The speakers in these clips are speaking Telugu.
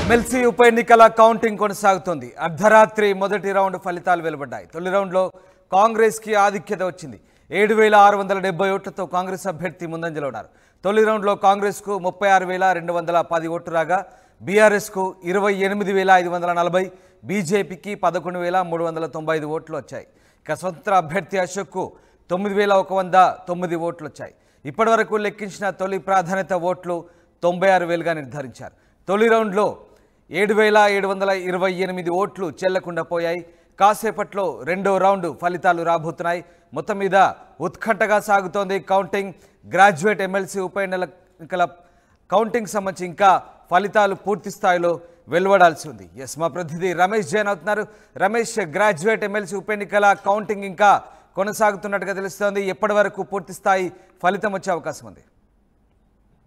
ఎమ్మెల్సీ ఉప ఎన్నికల కౌంటింగ్ కొనసాగుతోంది. అర్ధరాత్రి మొదటి రౌండ్ ఫలితాలు వెలువడ్డాయి. తొలి రౌండ్లో కాంగ్రెస్కి ఆధిక్యత వచ్చింది. 7,670 ఓట్లతో కాంగ్రెస్ అభ్యర్థి ముందంజలో ఉన్నారు. తొలి రౌండ్లో కాంగ్రెస్కు 36,210 ఓట్లు రాగా బీఆర్ఎస్కు 28,540, బీజేపీకి 11,395 ఓట్లు వచ్చాయి. ఇక స్వతంత్ర అభ్యర్థి అశోక్కు 9,109 ఓట్లు వచ్చాయి. ఇప్పటివరకు లెక్కించిన తొలి ప్రాధాన్యత ఓట్లు 96,000గా నిర్ధారించారు. తొలి రౌండ్లో 7,728 ఓట్లు చెల్లకుండా పోయాయి. కాసేపట్లో రెండో రౌండ్ ఫలితాలు రాబోతున్నాయి. మొత్తం మీద ఉత్కంఠగా సాగుతోంది కౌంటింగ్. గ్రాడ్యుయేట్ ఎమ్మెల్సీ ఉప ఎన్నికల కౌంటింగ్ సంబంధించి ఇంకా ఫలితాలు పూర్తి స్థాయిలో వెలువడాల్సి ఉంది. ఎస్, మా ప్రతినిధి రమేష్ జైన్ అవుతున్నారు. రమేష్, గ్రాడ్యుయేట్ ఎమ్మెల్సీ ఉప ఎన్నికల కౌంటింగ్ ఇంకా కొనసాగుతున్నట్టుగా తెలుస్తోంది. ఎప్పటి వరకు పూర్తి స్థాయి ఫలితం వచ్చే అవకాశం ఉంది?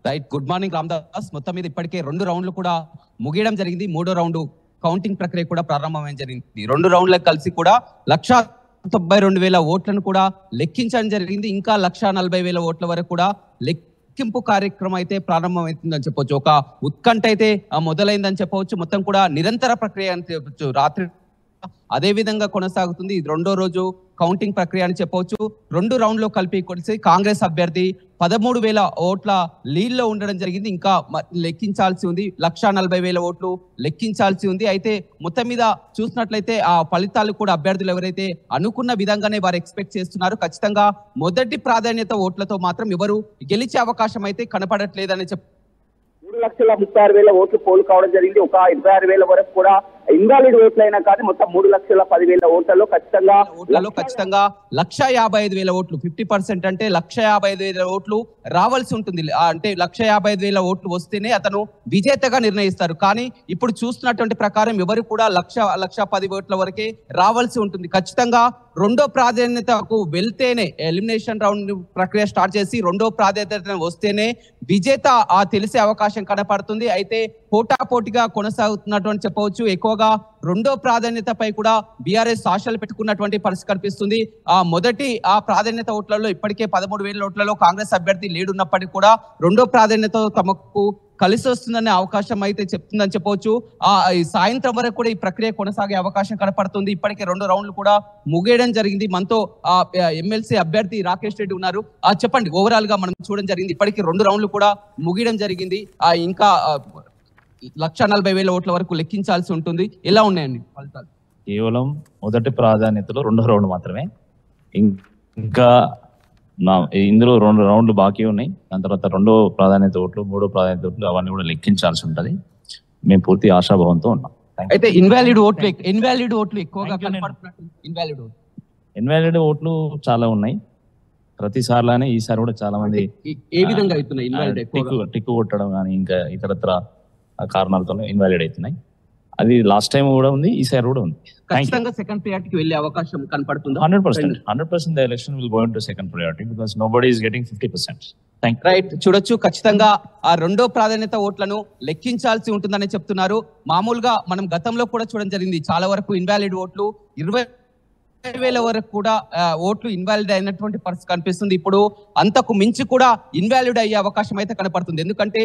Right, good morning Ramdas. మొత్తం మీద ఇప్పటికే 2 రౌండ్లు కూడా ముగియడం జరిగింది. 3వ రౌండ్ కౌంటింగ్ ప్రక్రియ కూడా ప్రారంభమైన జరిగింది. 2 రౌండ్లకు కలిసి కూడా 192,000 ఓట్లను కూడా లెక్కించడం జరిగింది. ఇంకా 140,000 ఓట్ల వరకు కూడా లెక్కింపు కార్యక్రమం అయితే ప్రారంభమవుతుందని చెప్పవచ్చు. ఒక ఉత్కంఠ అయితే మొదలైందని చెప్పవచ్చు. మొత్తం కూడా నిరంతర ప్రక్రియ అని చెప్పవచ్చు. రాత్రి అదే విధంగా కొనసాగుతుంది. ఇది 2వ రోజు కౌంటింగ్ ప్రక్రియ అని చెప్పవచ్చు. 2 రౌండ్లో కలిపి కొలిసి కాంగ్రెస్ అభ్యర్థి 13,000 ఓట్ల లీడ్ లో ఉండడం జరిగింది. ఇంకా లెక్కించాల్సి ఉంది. 140,000 ఓట్లు లెక్కించాల్సి ఉంది. అయితే మొత్తం మీద చూసినట్లయితే ఆ ఫలితాలు కూడా అభ్యర్థులు ఎవరైతే అనుకున్న విధంగానే వారు ఎక్స్పెక్ట్ చేస్తున్నారు. ఖచ్చితంగా మొదటి ప్రాధాన్యత ఓట్లతో మాత్రం ఎవరు గెలిచే అవకాశం అయితే కనపడట్లేదని 3,36,000 ఓట్లు పోలు కావడం జరిగింది. ఒక 26,000 వరకు కూడా ఇన్వాలిడ్ ఓట్లైనా కానీ మొత్తం 3,10,000 ఓట్లలో ఖచ్చితంగా 155,000 ఓట్లు 50% అంటే 155,000 ఓట్లు రావాల్సి ఉంటుంది. అంటే 155,000 ఓట్లు వస్తేనే అతను విజేతగా నిర్ణయిస్తారు. కానీ ఇప్పుడు చూస్తున్నటువంటి ప్రకారం ఎవరు కూడా 1,10,000 ఓట్ల వరకే రావాల్సి ఉంటుంది. ఖచ్చితంగా 2వ ప్రాధాన్యతకు వెళ్తేనే ఎలిమినేషన్ రౌండ్ ప్రక్రియ స్టార్ట్ చేసి 2వ ప్రాధాన్యత వస్తేనే విజేత తెలిసే అవకాశం కనపడుతుంది. అయితే పోటాపోటీగా కొనసాగుతున్నటువంటి చెప్పవచ్చు. ఎక్కువగా 2వ ప్రాధాన్యతపై కూడా బీఆర్ఎస్ ఆశలు పెట్టుకున్నటువంటి పరిస్థితి కనిపిస్తుంది. మొదటి ప్రాధాన్యత ఓట్లలో ఇప్పటికే 13,000 ఓట్లలో కాంగ్రెస్ అభ్యర్థి లీడ్ ఉన్నప్పటికీ కూడా 2వ ప్రాధాన్యత తమకు కలిసి వస్తుందనే అవకాశం అయితే చెప్తుందని చెప్పవచ్చు. సాయంత్రం వరకు కూడా ఈ ప్రక్రియ కొనసాగే అవకాశం కనపడుతుంది. ఇప్పటికే 2 రౌండ్లు కూడా ముగియడం జరిగింది. మనతో ఎమ్మెల్సీ అభ్యర్థి రాకేష్ రెడ్డి ఉన్నారు. చెప్పండి, ఓవరాల్ గా మనం చూడడం జరిగింది. ఇప్పటికే 2 రౌండ్లు కూడా ముగియడం జరిగింది. ఇంకా 140,000 ఓట్ల వరకు లెక్కించాల్సి ఉంటుంది. ఎలా ఉన్నాయండి ఫలితాలు? కేవలం మొదటి ప్రాధాన్యతలో 2వ రౌండ్ మాత్రమే. ఇంకా ఇందులో 2 రౌండ్లు బాకీ ఉన్నాయి. దాని తర్వాత 2వ ప్రాధాన్యత ఓట్లు, 3వ ప్రాధాన్యత ఓట్లు అవన్నీ కూడా లెక్కించాల్సి ఉంటుంది. మేము పూర్తి ఆశాభావంతో ఉన్నాం. అయితే ఇన్వాలిడ్ ఓట్లు ఎక్కువగా ఇన్వాలిడ్ ఓట్లు చాలా ఉన్నాయి. ప్రతిసారిలానే ఈసారి కూడా చాలా మంది ఏ విధంగా అవుతున్నాయి? టిక్కు కొట్టడం కానీ ఇంకా ఇతరత్ర కారణాలతో ఇన్వాలిడ్ అవుతున్నాయి. అది లాస్ట్ టైం కూడా ఉంది, ఈసారి కూడా ఉంది. ఖచ్చితంగా సెకండ్ ప్రయారిటీకి వెళ్ళే అవకాశం కనపడుతుంది. 100% the election will go into second priority because nobody is getting 50%. Right, చూడొచ్చు. ఖచ్చితంగా ఆ 2వ ప్రాధాన్యత ఓట్లను లెక్కించాల్సి ఉంటుందని చెప్తున్నారు. మామూలుగా మనం గతంలో కూడా చూడడం జరిగింది. చాలా వరకు ఇన్వాలిడ్ ఓట్లు 20,000 వరకు కూడా ఓట్లు ఇన్వాలిడ్ అయినటువంటి పరిస్థితి కనిపిస్తుంది. ఇప్పుడు అంతకు మించి కూడా ఇన్వాలిడ్ అయ్యే అవకాశం అయితే కనపడుతుంది. ఎందుకంటే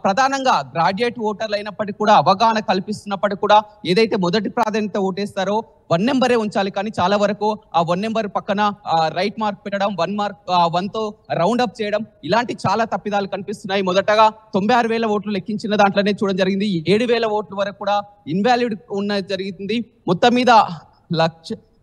ప్రధానంగా గ్రాడ్యుయేట్ ఓటర్లు అయినప్పటికీ కూడా అవగాహన కల్పిస్తున్నప్పటికీ కూడా ఏదైతే మొదటి ప్రాధాన్యత ఓటేస్తారో 1 నెంబరే ఉంచాలి. కానీ చాలా వరకు ఆ 1 నెంబర్ పక్కన రైట్ మార్క్ పెట్టడం, 1 తో రౌండ్ అప్ చేయడం, ఇలాంటి చాలా తప్పిదాలు కనిపిస్తున్నాయి. మొదటగా 96,000 ఓట్లు లెక్కించిన దాంట్లోనే చూడడం జరిగింది. 7,000 ఓట్ల వరకు కూడా ఇన్వాలిడ్ ఉన్న జరిగింది. మొత్తం మీద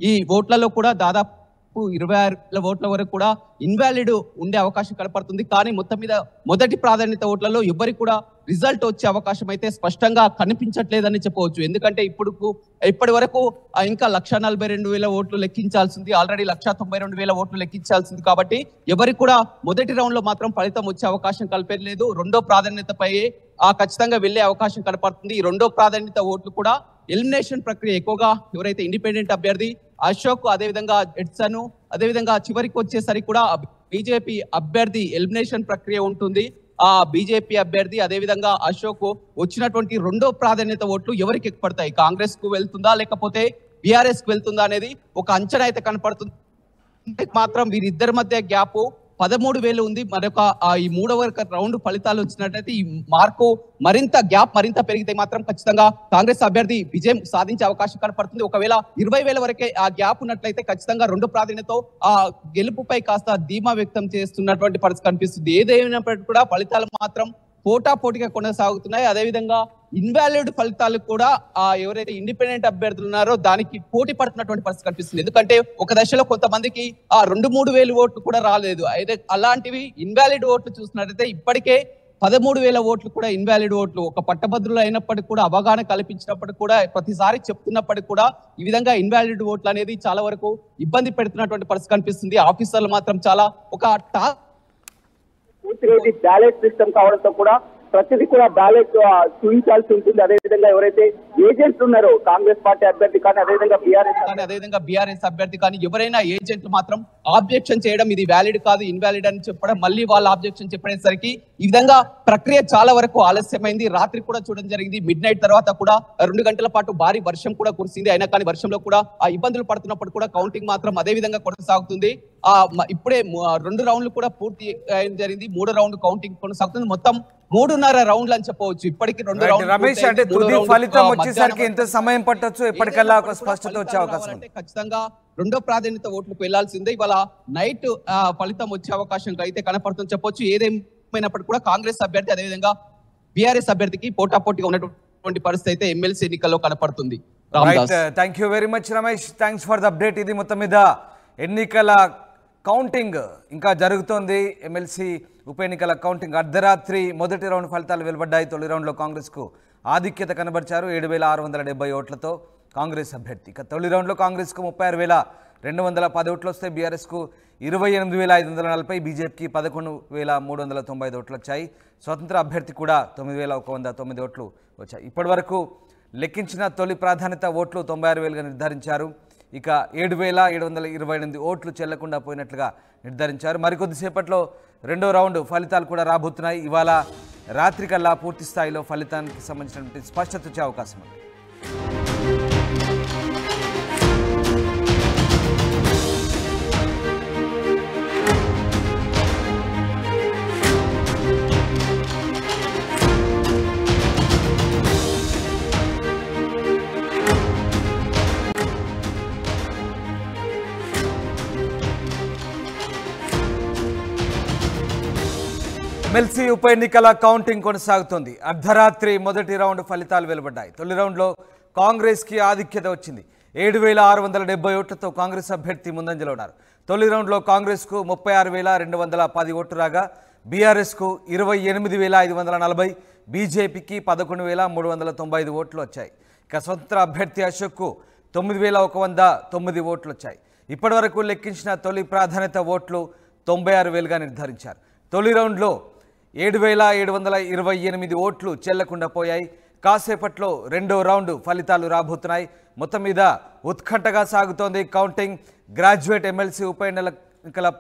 ఈ ఓట్లలో కూడా దాదాపు 26,000 ఓట్ల వరకు కూడా ఇన్వాలిడ్ ఉండే అవకాశం కనపడుతుంది. కానీ మొత్తం మీద మొదటి ప్రాధాన్యత ఓట్లలో ఎవరికి కూడా రిజల్ట్ వచ్చే అవకాశం అయితే స్పష్టంగా కనిపించట్లేదని చెప్పవచ్చు. ఎందుకంటే ఇప్పటి వరకు ఇంకా 142,000 ఓట్లు లెక్కించాల్సింది, ఆల్రెడీ 192,000 ఓట్లు లెక్కించాల్సింది. కాబట్టి ఎవరికి కూడా మొదటి రౌండ్ లో మాత్రం ఫలితం వచ్చే అవకాశం కల్పలేదు. 2వ ప్రాధాన్యతపై ఖచ్చితంగా వెళ్లే అవకాశం కనపడుతుంది. ఈ 2వ ప్రాధాన్యత ఓట్లు కూడా ఎలిమినేషన్ ప్రక్రియ ఎక్కువగా ఎవరైతే ఇండిపెండెంట్ అభ్యర్థి అశోక్, అదేవిధంగా ఎడ్సన్, అదేవిధంగా చివరికి వచ్చేసరికి కూడా బీజేపీ అభ్యర్థి ఎలిమినేషన్ ప్రక్రియ ఉంటుంది. బీజేపీ అభ్యర్థి అదేవిధంగా అశోక్ వచ్చినటువంటి 2వ ప్రాధాన్యత ఓట్లు ఎవరికి ఎక్కుపడతాయి? కాంగ్రెస్ కు వెళ్తుందా లేకపోతే బీఆర్ఎస్ కు వెళ్తుందా అనేది ఒక అంచనా అయితే కనపడుతుంది. మాత్రం వీరిద్దరి మధ్య గ్యాప్ 13,000 ఉంది. మరొక ఈ మూడవ రౌండ్ ఫలితాలు వచ్చినట్టయితే ఈ మార్కు మరింత పెరిగితే మాత్రం ఖచ్చితంగా కాంగ్రెస్ అభ్యర్థి విజయం సాధించే అవకాశం కనపడుతుంది. ఒకవేళ 20,000 వరకే ఆ గ్యాప్ ఉన్నట్లయితే ఖచ్చితంగా రెండు ప్రాధాన్యతతో ఆ గెలుపుపై కాస్త ధీమా వ్యక్తం చేస్తున్నటువంటి పరిస్థితి కనిపిస్తుంది. ఏదైనప్పటికీ కూడా ఫలితాలు మాత్రం పోటాపోటీగా కొనసాగుతున్నాయి. అదేవిధంగా ఇన్వాలిడ్ ఫలితాలు కూడా ఎవరైతే ఇండిపెండెంట్ అభ్యర్థులు ఉన్నారో దానికి పోటీ పడుతున్నటువంటి పరిస్థితి కనిపిస్తుంది. ఎందుకంటే ఒక దశలో కొంతమందికి 2-3 ఓట్లు కూడా రాలేదు. అయితే అలాంటివి ఇన్వాలిడ్ ఓట్లు చూసినట్టయితే ఇప్పటికే 13,000 ఓట్లు కూడా ఇన్వాలిడ్ ఓట్లు. ఒక పట్టభద్రులు అయినప్పటికీ కూడా అవగాహన కల్పించినప్పటికీ కూడా ప్రతిసారి చెప్తున్నప్పటికీ కూడా ఈ విధంగా ఇన్వాలిడ్ ఓట్లు అనేది చాలా వరకు ఇబ్బంది పెడుతున్నటువంటి పరిస్థితి కనిపిస్తుంది. ఆఫీసర్లు మాత్రం చాలా ఒక పూర్తిగా బ్యాలెట్ సిస్టమ్ కావడంతో కూడా ప్రతిదీ కూడా బ్యాలెట్ చూపించాల్సి ఉంటుంది. అదేవిధంగా ఎవరైతే ఏజెంట్లు ఉన్నారో కాంగ్రెస్ పార్టీ అభ్యర్థి కానీ అదేవిధంగా బీఆర్ఎస్ అభ్యర్థి కానీ ఎవరైనా ఏజెంట్లు మాత్రం ఆబ్జెక్షన్ చేయడం ఇది వ్యాలిడ్ కాదు ఇన్వాలిడ్ అని చెప్పడం, మళ్ళీ వాళ్ళు ఆబ్జెక్షన్ చెప్పేసరికి ఈ విధంగా ప్రక్రియ చాలా వరకు ఆలస్యమైంది. రాత్రి కూడా చూడడం జరిగింది. మిడ్ నైట్ తర్వాత కూడా 2 గంటల పాటు భారీ వర్షం కూడా కురిసింది. అయినా కానీ వర్షంలో కూడా ఇబ్బందులు పడుతున్నప్పుడు కూడా కౌంటింగ్ మాత్రం అదే విధంగా కొనసాగుతుంది. ఇప్పుడే 2 రౌండ్లు కూడా పూర్తి జరిగింది. 3వ రౌండ్ కౌంటింగ్ కొనసాగుతుంది. మొత్తం 3.5 రౌండ్లు అని చెప్పవచ్చు. ఇప్పటికి 2 రౌండ్లు. రమేష్, అంటే తుది ఫలితం వచ్చేసరికి ఎంత సమయం పట్టొచ్చు? ఎప్పటికల్లా ఒక స్పష్టత వచ్చే అవకాశం ఉంది? ఖచ్చితంగా రెండో ప్రాధాన్యత ఓట్లకు వెళ్లాల్సిందే. ఇవాళ నైట్ ఫలితం వచ్చే అవకాశం అయితే కనపడుతుంది చెప్పొచ్చు. ఏదేమైనప్పటికీ కూడా కాంగ్రెస్ అభ్యర్థి అదేవిధంగా బీఆర్ఎస్ అభ్యర్థికి పోటాపోటీగా ఉన్నటువంటి పరిస్థితి అయితే ఎమ్మెల్సీ ఎన్నికల్లో కనపడుతుంది. Thank you very much Ramesh, thanks for the update. ఇది మొత్తం మీద ఎన్నికల కౌంటింగ్ ఇంకా జరుగుతోంది. ఎమ్మెల్సీ ఉప ఎన్నికల కౌంటింగ్ అర్ధరాత్రి మొదటి రౌండ్ ఫలితాలు వెలువడ్డాయి. తొలి రౌండ్లో కాంగ్రెస్కు ఆధిక్యత కనబరిచారు 7,670 ఓట్లతో కాంగ్రెస్ అభ్యర్థి. ఇక తొలి రౌండ్లో కాంగ్రెస్కు 36,210 ఓట్లు వస్తే బీఆర్ఎస్కు 28,540, బీజేపీకి 11,395 ఓట్లు వచ్చాయి. స్వతంత్ర అభ్యర్థి కూడా 9,109 ఓట్లు వచ్చాయి. ఇప్పటి వరకు లెక్కించిన తొలి ప్రాధాన్యత ఓట్లు 96,000గా నిర్ధారించారు. ఇక 7,728 ఓట్లు చెల్లకుండా పోయినట్లుగా నిర్ధారించారు. మరికొద్దిసేపట్లో రెండో రౌండ్ ఫలితాలు కూడా రాబోతున్నాయి. ఇవాళ రాత్రికల్లా పూర్తి స్థాయిలో ఫలితానికి సంబంధించినటువంటి స్పష్టత వచ్చే అవకాశం ఉంది. ఎమ్మెల్సీ ఉప ఎన్నికల కౌంటింగ్ కొనసాగుతోంది. అర్ధరాత్రి మొదటి రౌండ్ ఫలితాలు వెలువడ్డాయి. తొలి రౌండ్లో కాంగ్రెస్కి ఆధిక్యత వచ్చింది. 7,670 ఓట్లతో కాంగ్రెస్ అభ్యర్థి ముందంజలో ఉన్నారు. తొలి రౌండ్లో కాంగ్రెస్కు 36,210 ఓట్లు రాగా బీఆర్ఎస్కు 28,540, బీజేపీకి 11,395 ఓట్లు వచ్చాయి. ఇక స్వతంత్ర అభ్యర్థి అశోక్కు 9,109 ఓట్లు వచ్చాయి. ఇప్పటి వరకు లెక్కించిన తొలి ప్రాధాన్యత ఓట్లు 96,000గా నిర్ధారించారు. తొలి రౌండ్లో 7,728 ఓట్లు చెల్లకుండా పోయాయి. కాసేపట్లో రెండో రౌండ్ ఫలితాలు రాబోతున్నాయి. మొత్తం మీద ఉత్కంఠగా సాగుతోంది కౌంటింగ్. గ్రాడ్యుయేట్ ఎమ్మెల్సీ ఉప ఎన్నికల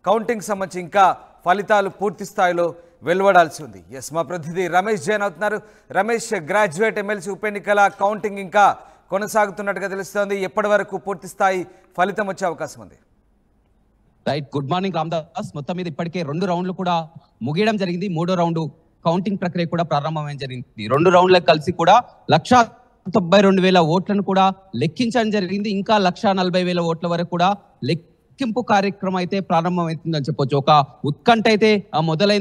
కౌంటింగ్ సంబంధించి ఇంకా ఫలితాలు పూర్తి స్థాయిలో వెలువడాల్సి ఉంది. ఎస్, మా ప్రతినిధి రమేష్ జైన్ అవుతున్నారు. రమేష్, గ్రాడ్యుయేట్ ఎమ్మెల్సీ ఉప ఎన్నికల కౌంటింగ్ ఇంకా కొనసాగుతున్నట్టుగా తెలుస్తోంది. ఎప్పటి వరకు పూర్తి స్థాయి ఫలితం వచ్చే అవకాశం ఉంది? Right, good morning Ramdas. మొత్తం మీద ఇప్పటికే 2 రౌండ్లు కూడా ముగియడం జరిగింది. 3వ రౌండ్ కౌంటింగ్ ప్రక్రియ కూడా ప్రారంభమైన జరిగింది. 2 రౌండ్లకు కలిసి కూడా 192,000 ఓట్లను కూడా లెక్కించడం జరిగింది. ఇంకా 140,000 ఓట్ల వరకు కూడా లెక్కింపు కార్యక్రమం అయితే ప్రారంభమవుతుందని చెప్పొచ్చు. ఒక ఉత్కంఠ అయితే మొదలైంది.